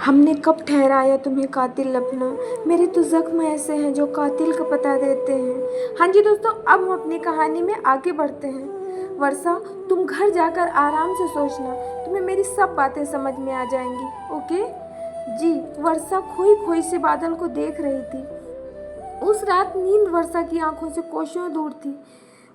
हमने कब ठहराया तुम्हें कातिल अपना, मेरे तो ज़ख्म ऐसे हैं जो कातिल का पता देते हैं। हाँ जी दोस्तों, अब हम अपनी कहानी में आगे बढ़ते हैं। वर्षा, तुम घर जाकर आराम से सोचना, तुम्हें मेरी सब बातें समझ में आ जाएंगी। ओके जी। वर्षा खोई खोई से बादल को देख रही थी। उस रात नींद वर्षा की आंखों से कोसों दूर थी।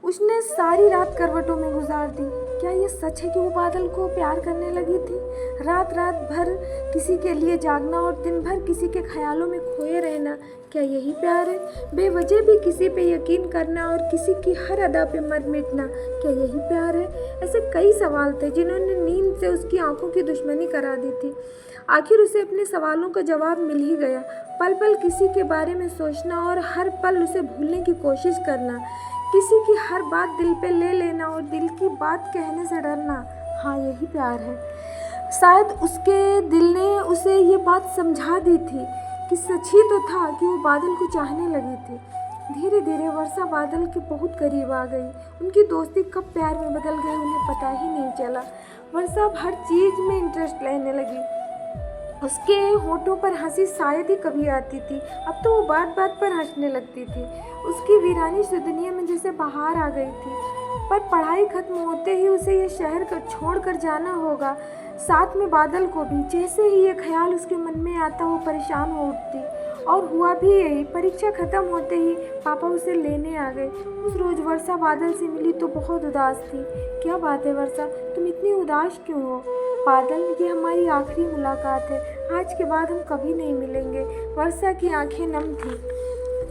उसने सारी रात करवटों में गुजार दी। क्या ये सच है कि वो बादल को प्यार करने लगी थी? रात रात भर किसी के लिए जागना और दिन भर किसी के ख्यालों में खोए रहना, क्या यही प्यार है? बेवजह भी किसी पे यकीन करना और किसी की हर अदा पे मर मिटना, क्या यही प्यार है? ऐसे कई सवाल थे जिन्होंने नींद से उसकी आंखों की दुश्मनी करा दी थी। आखिर उसे अपने सवालों का जवाब मिल ही गया। पल पल किसी के बारे में सोचना और हर पल उसे भूलने की कोशिश करना, किसी की हर बात दिल पे ले लेना और दिल की बात कहने से डरना, हाँ यही प्यार है। शायद उसके दिल ने उसे ये बात समझा दी थी कि सच ही तो था कि वो बादल को चाहने लगी थी। धीरे धीरे वर्षा बादल के बहुत करीब आ गई। उनकी दोस्ती कब प्यार में बदल गई उन्हें पता ही नहीं चला। वर्षा अब हर चीज़ में इंटरेस्ट लेने लगी। उसके होठों पर हंसी शायद ही कभी आती थी, अब तो वो बात बात पर हंसने लगती थी। उसकी वीरानी सी दुनिया में जैसे बाहर आ गई थी। पर पढ़ाई खत्म होते ही उसे ये शहर को छोड़ कर जाना होगा, साथ में बादल को भी। जैसे ही ये ख्याल उसके मन में आता वो परेशान हो उठती। और हुआ भी यही। परीक्षा खत्म होते ही पापा उसे लेने आ गए। उस रोज़ वर्षा बादल से मिली तो बहुत उदास थी। क्या बात है वर्षा, तुम इतनी उदास क्यों हो? बादल, ये हमारी आखिरी मुलाकात है, आज के बाद हम कभी नहीं मिलेंगे। वर्षा की आंखें नम थी।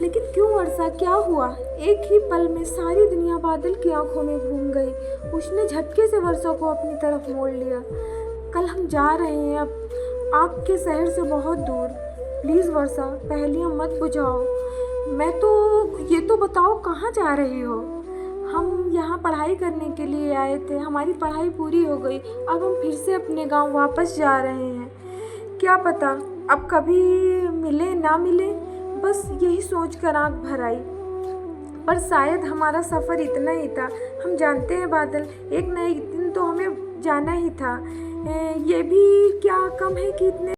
लेकिन क्यों वर्षा, क्या हुआ? एक ही पल में सारी दुनिया बादल की आंखों में घूम गई। उसने झटके से वर्षा को अपनी तरफ मोड़ लिया। कल हम जा रहे हैं, अब आपके शहर से बहुत दूर। प्लीज़ वर्षा, पहेलियाँ मत बुझाओ। ये तो बताओ कहाँ जा रहे हो? हम यहाँ पढ़ाई करने के लिए आए थे, हमारी पढ़ाई पूरी हो गई, अब हम फिर से अपने गांव वापस जा रहे हैं। क्या पता अब कभी मिले ना मिले, बस यही सोचकर आँख भर आई। पर शायद हमारा सफ़र इतना ही था। हम जानते हैं बादल, एक न एक दिन तो हमें जाना ही था। ये भी क्या कम है कि इतने